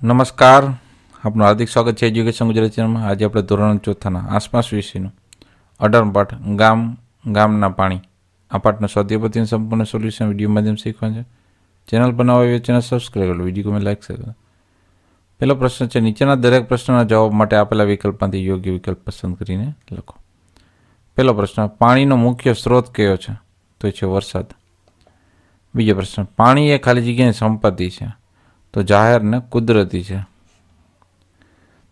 નમસ્કાર, આપનું હાર્દિક સ્વાગત છે એજ્યુકેશન ગુજરાતી ચેનલમાં. આજે આપણે ધોરણ ચોથાના આસપાસ વિષયનું 18 પાઠ ગામના પાણી આ પાઠનો સ્વાધ્યાય પદ્ધતિનું સંપૂર્ણ સોલ્યુશન વિડીયો માધ્યમ શીખવાનું છે. ચેનલ બનાવવા હોય ચેનલ સબસ્ક્રાઈબ કરો, વિડીયો તમે લાઈક કરો. પહેલો પ્રશ્ન છે, નીચેના દરેક પ્રશ્નના જવાબ માટે આપેલા વિકલ્પમાંથી યોગ્ય વિકલ્પ પસંદ કરીને લખો. પહેલો પ્રશ્ન, પાણીનો મુખ્ય સ્ત્રોત કયો છે? તો એ છે વરસાદ. બીજો પ્રશ્ન, પાણી એ ખાલી જગ્યાની સંપત્તિ છે? તો જાહેર ને કુદરતી છે.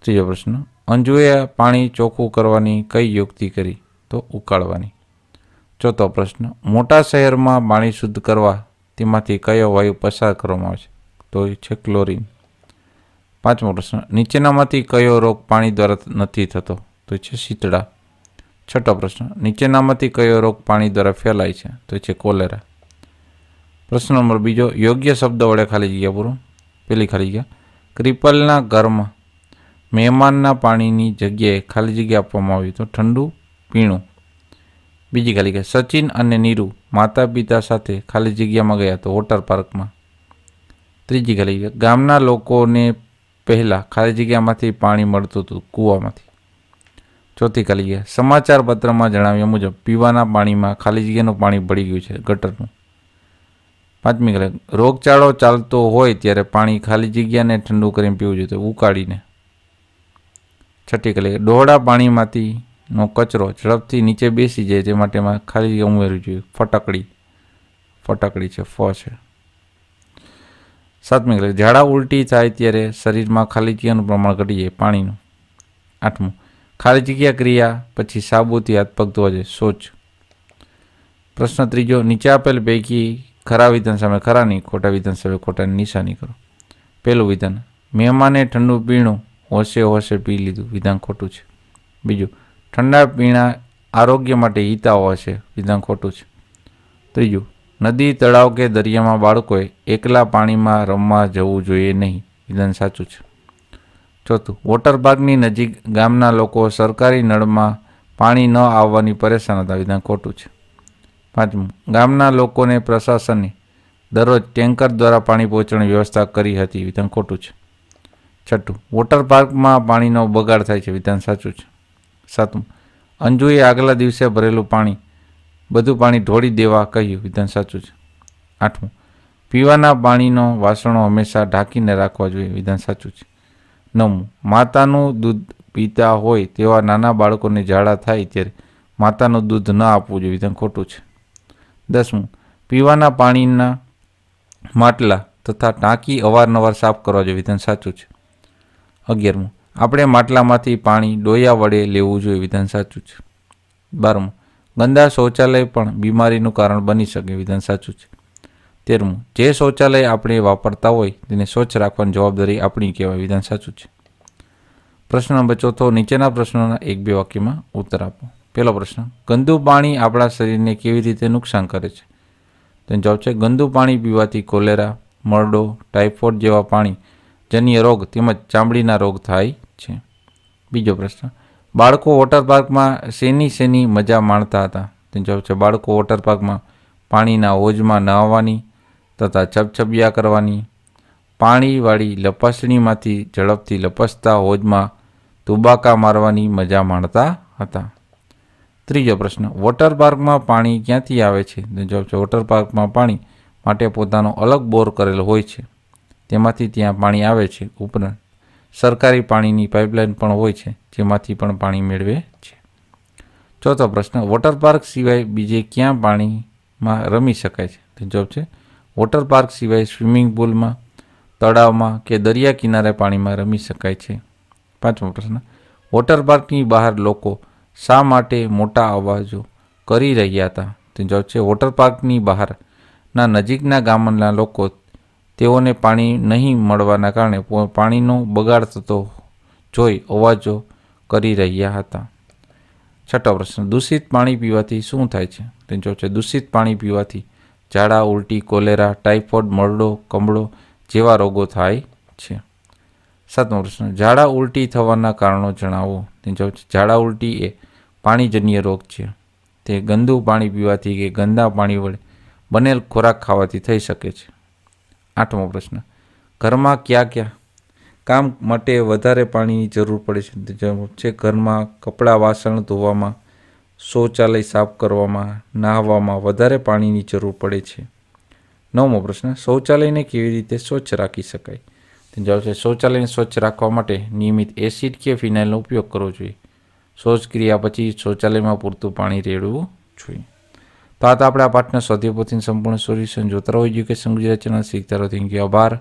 ત્રીજો પ્રશ્ન, અંજુએ પાણી ચોખ્ખું કરવાની કઈ યુક્તિ કરી? તો ઉકાળવાની. ચોથો પ્રશ્ન, મોટા શહેરમાં પાણી શુદ્ધ કરવા તેમાંથી કયો વાયુ પસાર કરવામાં આવે છે? તો એ છે ક્લોરીન. પાંચમો પ્રશ્ન, નીચેનામાંથી કયો રોગ પાણી દ્વારા નથી થતો? તો એ છે શીતળા. છઠ્ઠો પ્રશ્ન, નીચેનામાંથી કયો રોગ પાણી દ્વારા ફેલાય છે? તો એ છે કોલેરા. પ્રશ્ન નંબર બીજો, યોગ્ય શબ્દ વડે ખાલી જગ્યા પૂરો. પેલી ખાલી જગ્યા, ક્રિપલના ઘરમાં મહેમાનના પાણીની જગ્યાએ ખાલી જગ્યા આપવામાં આવી તો ઠંડુ પીણું. બીજી ખાલી જગ્યા, સચિન અને નીરુ માતા પિતા સાથે ખાલી જગ્યામાં ગયા તો વોટર પાર્કમાં. ત્રીજી ખાલી જગ્યા, ગામના લોકોને પહેલાં ખાલી જગ્યામાંથી પાણી મળતું હતું કૂવામાંથી. ચોથી ખાલી જગ્યા, સમાચાર પત્રમાં જણાવ્યા મુજબ પીવાના પાણીમાં ખાલી જગ્યાનું પાણી ભળી ગયું છે ગટરનું. પાંચમી કલાક, રોગચાળો ચાલતો હોય ત્યારે પાણી ખાલી જગ્યાને ઠંડુ કરીને પીવું જોઈએ, તો ઉકાળીને. છઠ્ઠી કલાક, ડહોળા પાણીમાંથીનો કચરો ઝડપથી નીચે બેસી જાય તે માટે ખાલી જગ્યા ઉમેરવી જોઈએ, ફટકડી છે, ફ છે. સાતમી કલાક, ઝાડા ઉલટી થાય ત્યારે શરીરમાં ખાલી જગ્યાનું પ્રમાણ ઘટી જાય, પાણીનું. આઠમું, ખાલી જગ્યા ક્રિયા પછી સાબુથી હાથ પગ ધોવા જોઈએ, શૌચ. પ્રશ્ન ત્રીજો, નીચે આપેલ પૈકી ખરા વિધાન સામે ખરાની, ખોટા વિધાન સામે ખોટાની નિશાની કરો. પહેલું વિધાન, મહેમાને ઠંડુ પીણું હોશે પી લીધું, વિધાન ખોટું છે. બીજું, ઠંડા પીણા આરોગ્ય માટે હિતાવ હશે, વિધાન ખોટું છે. ત્રીજું, નદી તળાવ કે દરિયામાં બાળકોએ એકલા પાણીમાં રમવા જવું જોઈએ નહીં, વિધાન સાચું છે. ચોથું, વોટર પાર્કની નજીક ગામના લોકો સરકારી નળમાં પાણી ન આવવાની પરેશાન હતા, વિધાન ખોટું છે. પાંચમું, ગામના લોકોને પ્રશાસને દરરોજ ટેન્કર દ્વારા પાણી પહોંચાડવાની વ્યવસ્થા કરી હતી, વિધાન ખોટું છે. છઠ્ઠું, વોટર પાર્કમાં પાણીનો બગાડ થાય છે, વિધાન સાચું છે. સાતમું, અંજુએ આગલા દિવસે ભરેલું બધું પાણી ઢોળી દેવા કહ્યું, વિધાન સાચું છે. આઠમું, પીવાના પાણીનો વાસણો હંમેશા ઢાંકીને રાખવા જોઈએ, વિધાન સાચું છે. નવમું, માતાનું દૂધ પીતા હોય તેવા નાના બાળકોને ઝાડા થાય ત્યારે માતાનું દૂધ ન આપવું જોઈએ, વિધાન ખોટું છે. 10મું, પીવાના પાણીના માટલા તથા ટાંકી અવારનવાર સાફ કરવા જોઈએ, વિધાન સાચું છે. 11મું, આપણે માટલામાંથી પાણી ડોયા વડે લેવું જોઈએ, વિધાન સાચું છે. 12મું, ગંદા શૌચાલય પણ બીમારીનું કારણ બની શકે, વિધાન સાચું છે. 13મું, જે શૌચાલય આપણે વાપરતા હોય તેને સ્વચ્છ રાખવાની જવાબદારી આપણી કહેવાય, વિધાન સાચું છે. પ્રશ્ન નંબર ચોથો, નીચેના પ્રશ્નોના 1-2 વાક્યમાં ઉત્તર આપો. પહેલો પ્રશ્ન, ગંદુ પાણી આપણા શરીરને કેવી રીતે નુકસાન કરે છે? તો જવાબ છે, ગંદુ પાણી પીવાથી કોલેરા, મરડો, ટાઇફોઇડ જેવા પાણી જન્ય રોગ તેમજ ચામડીના રોગ થાય છે. બીજો પ્રશ્ન, બાળકો વોટર પાર્કમાં શેની મજા માણતા હતા? તો જવાબ છે, બાળકો વોટર પાર્કમાં પાણીના હોજમાં નહાવાની તથા છબછબિયા કરવાની, પાણીવાળી લપસણીમાંથી ઝડપથી લપસતા હોજમાં તુબાકા મારવાની મજા માણતા હતા. ત્રીજો પ્રશ્ન, વોટર પાર્કમાં પાણી ક્યાંથી આવે છે? તો જવાબ છે, વોટર પાર્કમાં પાણી માટે પોતાનો અલગ બોર કરેલો હોય છે, તેમાંથી ત્યાં પાણી આવે છે. ઉપરાંત સરકારી પાણીની પાઇપલાઇન પણ હોય છે, જેમાંથી પણ પાણી મેળવે છે. ચોથો પ્રશ્ન, વોટર પાર્ક સિવાય બીજે ક્યાં પાણીમાં રમી શકાય છે? તો જવાબ છે, વોટર પાર્ક સિવાય સ્વિમિંગ પુલમાં, તળાવમાં કે દરિયા કિનારે પાણીમાં રમી શકાય છે. પાંચમો પ્રશ્ન, વોટર પાર્કની બહાર લોકો શા માટે મોટા અવાજો કરી રહ્યા હતા? તો જવાબ છે, વોટર પાર્કની બહારના નજીકના ગામના લોકો તેઓને પાણી નહીં મળવાના કારણે પાણીનો બગાડ થતો જોઈ અવાજો કરી રહ્યા હતા. છઠ્ઠો પ્રશ્ન, દૂષિત પાણી પીવાથી શું થાય છે? તો જવાબ છે, દૂષિત પાણી પીવાથી ઝાડા ઉલટી, કોલેરા, ટાઇફોઇડ, મરડો, કમળો જેવા રોગો થાય છે. સાતમો પ્રશ્ન, ઝાડા ઉલટી થવાના કારણો જણાવો. તો જવાબ છે, ઝાડા ઉલટી એ પાણીજન્ય રોગ છે. તે ગંદુ પાણી પીવાથી કે ગંદા પાણી વડે બનેલ ખોરાક ખાવાથી થઈ શકે છે. આઠમો પ્રશ્ન, ઘરમાં કયા કામ માટે વધારે પાણીની જરૂર પડે છે? જવાબ છે ઘરમાં કપડાં વાસણ ધોવામાં, શૌચાલય સાફ કરવામાં, નહાવામાં વધારે પાણીની જરૂર પડે છે. 9મો પ્રશ્ન, શૌચાલયને કેવી રીતે સ્વચ્છ રાખી શકાય? જવાબ છે શૌચાલયને સ્વચ્છ રાખવા માટે નિયમિત એસિડ કે ફિનાઇલનો ઉપયોગ કરવો જોઈએ. શૌચક્રિયા પછી શૌચાલયમાં પૂરતું પાણી રેડવું જોઈએ. તો આ તો આપણે આ પાઠના સ્વાધ્યાય પોથીનું સંપૂર્ણ સોલ્યુશન જોતા રહો એજ્યુકેશન ગુજરાત ચેનલ શીખતા રહો. થેન્ક યુ, આભાર.